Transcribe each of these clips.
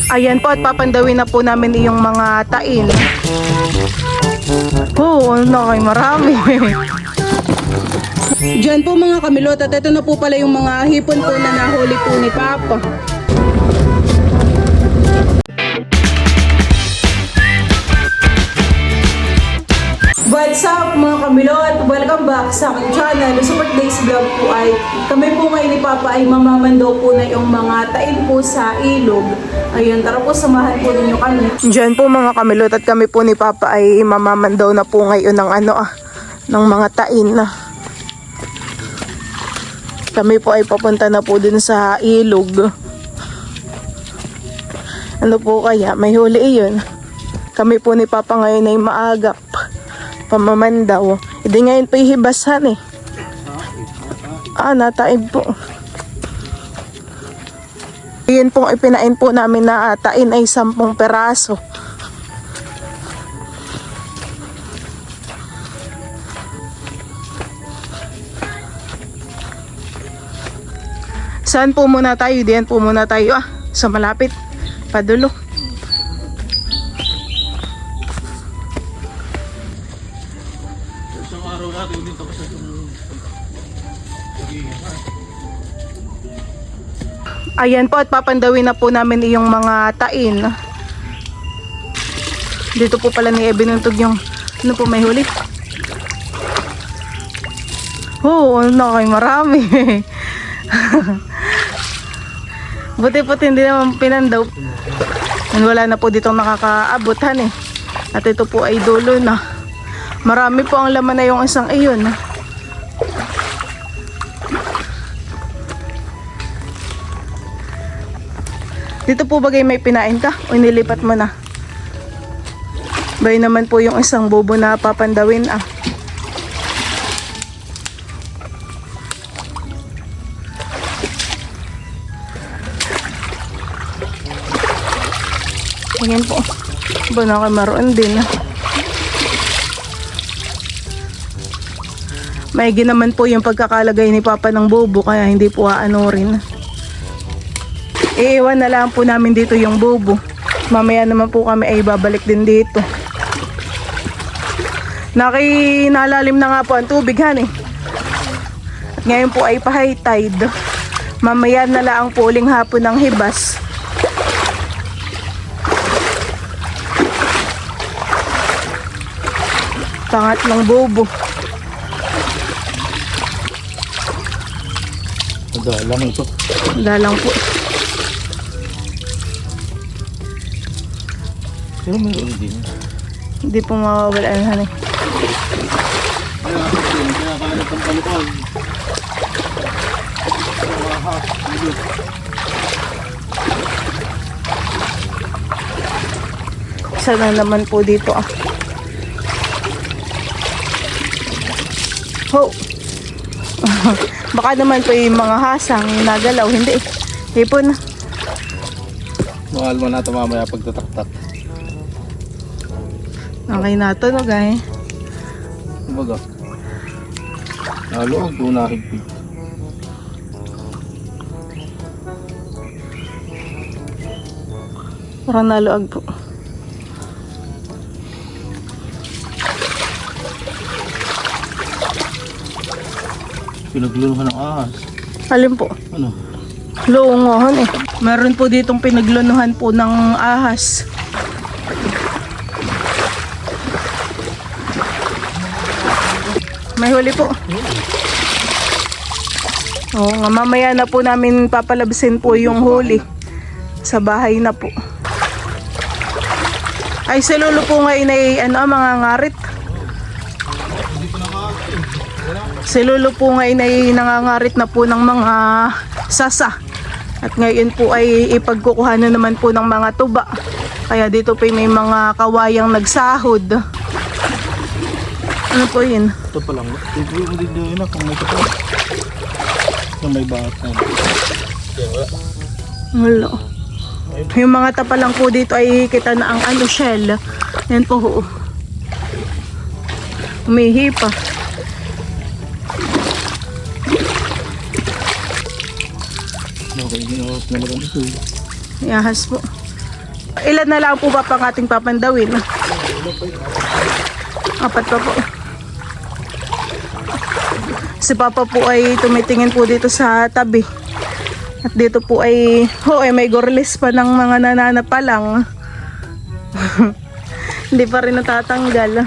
Ayan po, at papandawin na po namin yung mga tain. Oo, marami. Diyan po mga kamilot, at ito na po pala yung mga hipon po na nahuli po ni Papa. What's up mga kamilot? Welcome back sa aking channel. Super Days Vlog po ay kami po ngayon ni Papa ay mamamandaw po na yung mga tain po sa ilog. Ayun, tara po samahan po ninyo kami. Diyan po mga kamilot, at kami po ni Papa ay mamamandaw na po ngayon ng ng mga tain. Kami po ay papunta na po dun sa ilog. Ano po kaya? May huli iyon. Kami po ni Papa ngayon ay maagap. Pamamandaw. Hindi ngayon pa ihibasan eh. Nataib po. Iyan pong ipinain po namin na tain ay 10 peraso. Saan po muna tayo? Diyan po muna tayo sa malapit. Padulo. Isang araw natin din tapos Ayan po, at papandawin na po namin yung mga tain. Dito po pala ni Ebinuntog yung ano po, may huli. Oo, marami. Buti po hindi naman pinandaw. Wala na po ditong nakakaabutan eh. At ito po ay dulo na. Marami po ang laman na yung isang iyon. Dito po bagay may pinain ka o nilipat mo na? Bay naman po yung isang bobo na papandawin Ayan po. Ba nakamaroon din. Maigi naman po yung pagkakalagay ni Papa ng bobo, kaya hindi po rin. Iiwan na lang po namin dito yung bobo. Mamaya naman po kami ay babalik din dito. Nalalim na nga po ang tubig At ngayon po ay pa-high tide. Mamaya na lang po uling hapon ng hibas. Pangatlong bobo. dalang ito. Dalang po. Pero meron din. Hindi po mawawala kaya kalat ang palukal. Isa na naman po dito Ho! Baka naman po yung mga hasang nagalaw, hindi hipon. Mahal mo na ito mamaya pagtataktak. Okay na ito guys. Kumbaga naloog po nahigpit. Parang naluag po. Pinagluluhan ng ahas. Alin po? Ano? Luungohan Meron po ditong pinaglunuhan po ng ahas. May huli po. Oo nga, mamaya na po namin papalabasin po yung huli. Sa bahay na po. Ay, si Lolo po ngayon ay mga ngarit. Si Lolo po ngayon ay nangangarit na po ng mga sasa. At ngayon po ay ipagkukuha na naman po ng mga tuba. Kaya dito po may mga kawayang nagsahod. Ano po yun? Ito pa lang. Ito mo din doon kung may kapal. Kung may bahat na. Wala. Yung mga tapa lang po dito ay kita na ang shell. Yan po ho. Umihi pa. Okay, ginawas na lang ito. Iahas po. Ilan na lang po ba pang ating papandawin? 4 pa po. Si Papa po ay tumitingin po dito sa tabi. At dito po ay, may gorlis pa ng mga nananapalang. Hindi pa rin natatanggal.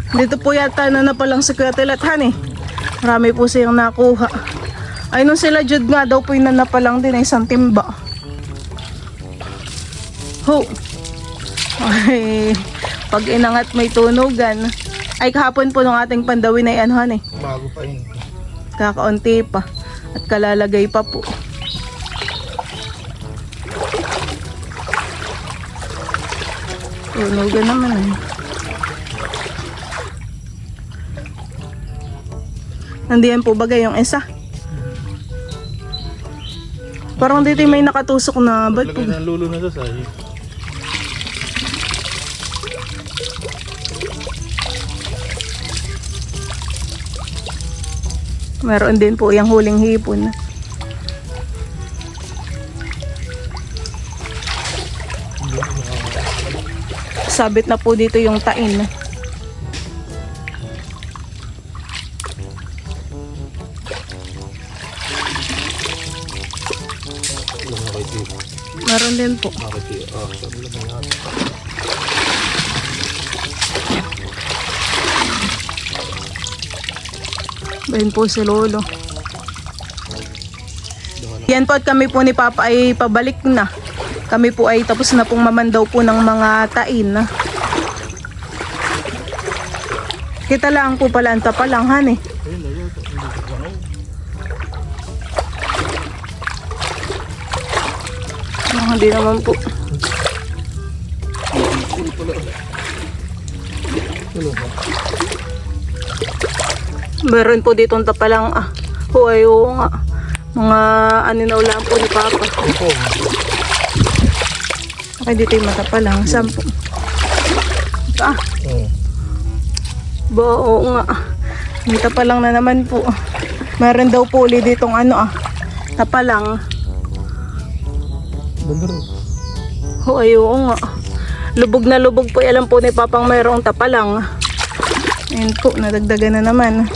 Dito po yata nanapalang si Kuya Tilathan eh. Marami po siyang nakuha. Ay nung sila Jude nga daw po yung nanapalang din ay isang timba. Ay, pag inangat may tunugan. Ay kahapon po nung ating pandawin ay anuhan eh. Bago pa yun. Kakaunti pa. At kalalagay pa po. Tunugan naman eh. Nandiyan po bagay yung isa. Parang dito may nakatusok na ba't po? Lagay ng lulo na sa sahi. Meron din po yung huling hipon. Sabit na po dito yung tain. Meron din po. Bayan po si Lolo. Yan po at kami po ni Papa ay pabalik na. Kami po ay tapos na pong mamandaw po ng mga tain. Kita lang po pala ang tapalanghan eh. Hindi naman po. Meron po ditong tapalang oo nga. Mga aninaw lang po ni Papa. Okay, dito yung matapalang. 10. Oo nga. May tapalang na naman po. Meron daw po ulit ditong tapalang. Oo nga. Lubog na lubog po. Alam po ni Papang mayroong tapalang. Ayun po, nadagdagan na naman.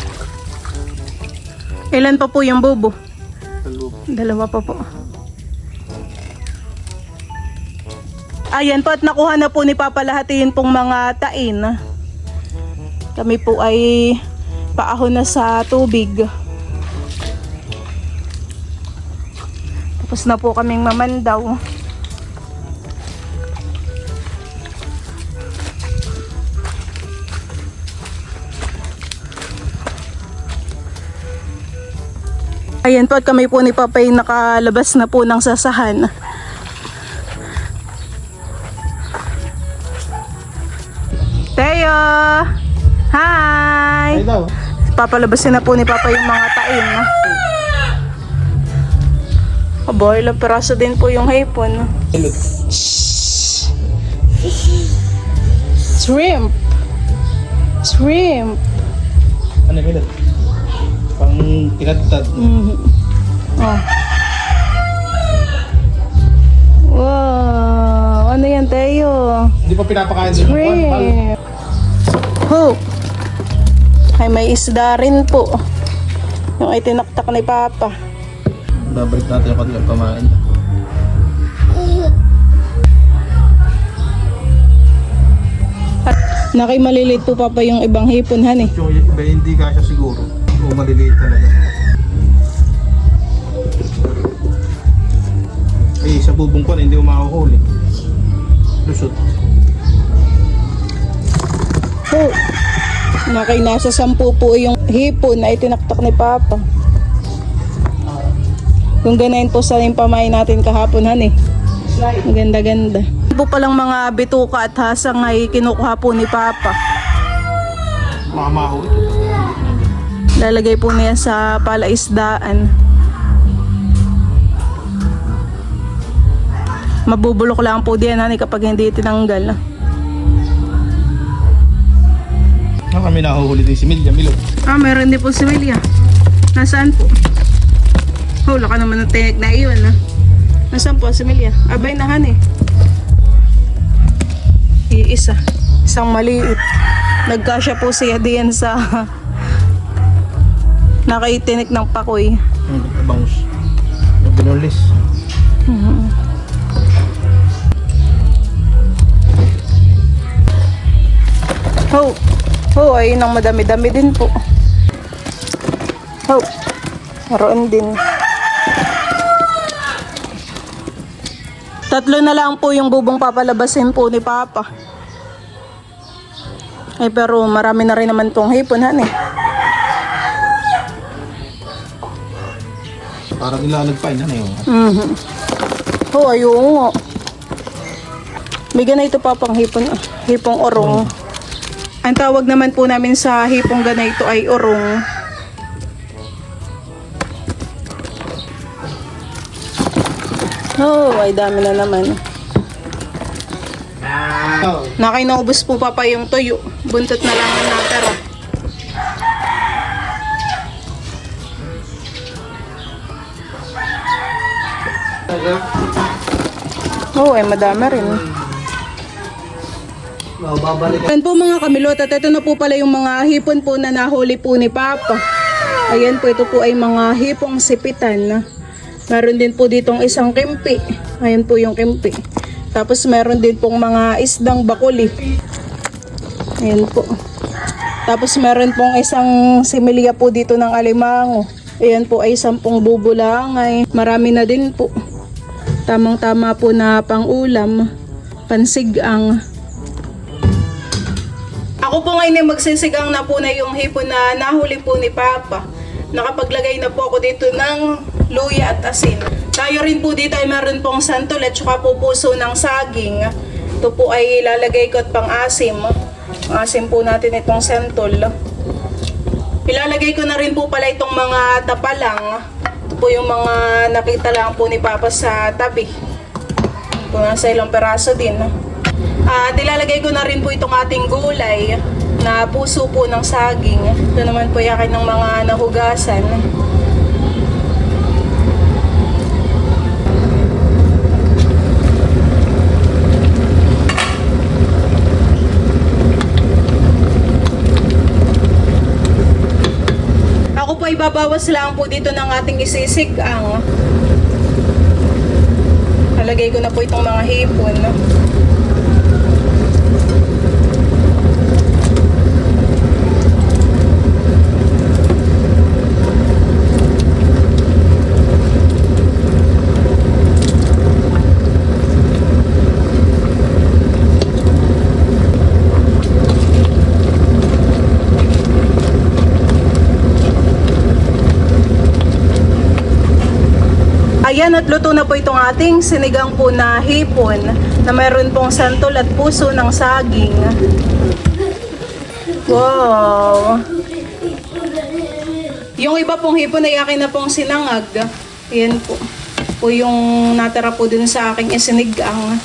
Ilan pa po yung bubo? 2 pa po. Ayan po at nakuha na po ni Papa lahatin pong mga tain. Kami po ay paahon na sa tubig. Tapos na po kaming mamandaw. Ayan po at kami po ni Papa ay nakalabas na po ng sasahan. Teo! Hi! Ay daw. Papalabasin na po ni Papa yung mga tain. Aba, ilang peraso din po yung hipon. Shrimp! Shrimp! Ano yun? Pang tinatad. Oh. Wow! Ano yan, Teo? Hindi pa pinapakain din. Shrimp! Ay, may isda rin po. Yung ay tinaktak ni Papa. Babalik natin yung kanilang pamain. At nakay malilit po Papa yung ibang hipon, han eh. Yung iba hindi kasya siguro. O maliliit talaga. Ay, sa bubong ko hindi umakuhuli. Lusot. Nakay nasa 10 po yung hipon na itinaktak ni Papa. Kung ganayin po sa yung pamain natin kahapon, han eh. Maganda-ganda. Po palang mga bituka at hasang ay kinukuha po ni Papa. Mamaho. Lalagay po niya sa palaisdaan. Mabubulok lang po diyan, hani, kapag hindi tinanggal. Kami nahuhuli din si Milya, Milo. Meron din po si William. Nasaan po? Wala ka naman ng tingek na iyon. Nasaan po, Similia? Abay na han eh. Iisa. Isang maliit. Nagkasya po siya diyan sa nakaitinik ng pakoy. Bangus. Binulis. Ayun ang madami-dami din po. Maroon din. Tatlo na lang po yung bubong papalabasin po ni Papa. Ay pero marami na rin naman tong hipon han eh. Para nilalagpain na yun. Ayun nga. Bigyan na ito Papang hipon. Hipong orong. Ang tawag naman po namin sa hipong ganito ay orong. Ay dami na naman. Nakinaubos po Papa yung tuyo. Buntot na lang ang natara. Ay madami rin. Ayan po mga kamilot, at ito na po pala yung mga hipon po na nahuli po ni Papa. Ayan po, ito po ay mga hipong sipitan. Meron din po ditong isang kimpi. Ayan po yung kimpi. Tapos meron din pong mga isdang bakuli. Ayan po. Tapos meron pong isang similya po dito ng alimango. Ayan po ay 10 bubulangay. Marami na din po. Tamang-tama po na pang-ulam. Pansigang. Ako po ngayon ay magsisigang na po na yung hipon na nahuli po ni Papa. Nakapaglagay na po ako dito ng luya at asin. Tayo rin po dito ay meron pong santol at saka po puso ng saging. Ito po ay ilalagay ko at pang-asim. Asim po natin itong santol. Ilalagay ko na rin po pala itong mga tapalang. Ito po yung mga nakita lang po ni Papa sa tabi. Ito nasa ilang peraso din. At ilalagay ko na rin po itong ating gulay na puso po ng saging. Ito naman po yakin ng mga nahugasan. Ako po ay babawas lang po dito ng ating isisigang. Nalagay ko na po itong mga hipon. Ayan, at luto na po itong ating sinigang po na hipon na mayroon pong santol at puso ng saging. Wow! Yung iba pong hipon ay akin na pong sinangag. Ayan po. Po yung natara po dun sa aking isinigang.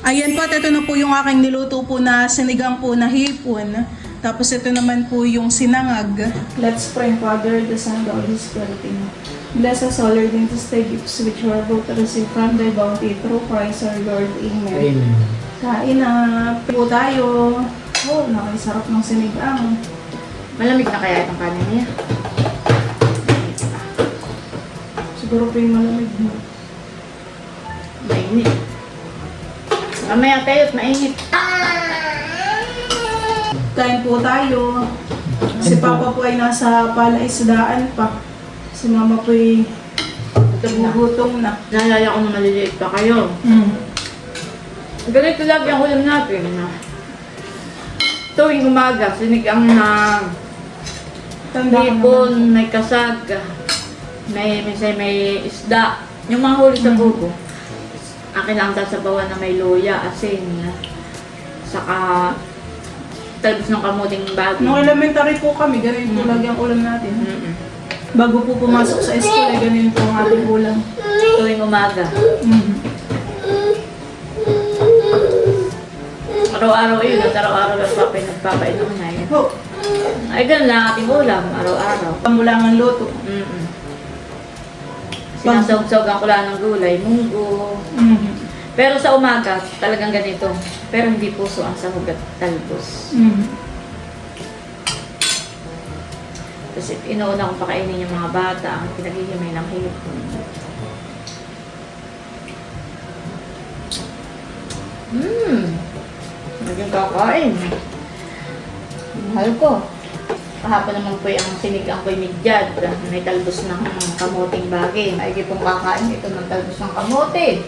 Ayan po, at ito na po yung aking niluto po na sinigang po na hipon. Tapos ito naman po yung sinangag. Let's pray, Father, the Son, the Holy Spirit. Bless us all, Lord, in this day gifts which we are about to receive from thy bounty through Christ our Lord. Amen. Amen. Kain na po tayo. Nakisarap ng sinigang. Malamig na kaya itong kanin niya? Siguro po yung malamig mo. Mainit. Mamaya tayo at mainit. Kain po tayo. Si Papa po ay nasa palaisdaan pa. Si Mama po ay nagugutom na. Naalala ko na maliliit pa kayo. Ganito lagi ang ulam natin. Tuwing umaga, sinigang na hipon, may kasag, minsan may isda. Yung mga huli sa buko. Akin lang sasabawan na may luya, asin, saka talbos ng kamuting bago. Nung elementary po kami, ganun po lagi ang ulam natin. Bago po pumasok sa school, ay ganun po ang ating ulam. Tuwing umaga. Araw-araw yun, at araw-araw yung nagpapainom na yun. Ay, ganun lang ating ulam, araw-araw. Pambulangan luto. Sinasawag-sawagan ko lang ng gulay, munggo. Mhm. Pero sa umaga, talagang ganito. Pero hindi puso ang sahog at talbos. Mhm. Kasi inuuna kong pakainin yung mga bata, ang pinaghihimay ng hipon. Naging kakain. Mahal ko. Kahapon naman po yung sinigang ko'y midyad. May talbos ng kamoting bagay. Ay, pong kakain ito ng talbos ng kamote.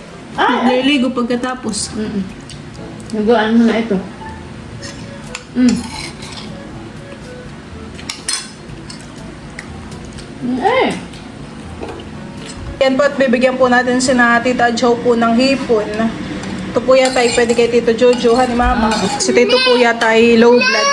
Nililigo pagkatapos. Nagaan mo na ito. Yan po at bibigyan po natin si na Tita Jo po ng hipon. Ito po yata ay pwede kay Tito Jojo, ha ni Mama. Si Tito po yata ay low blood.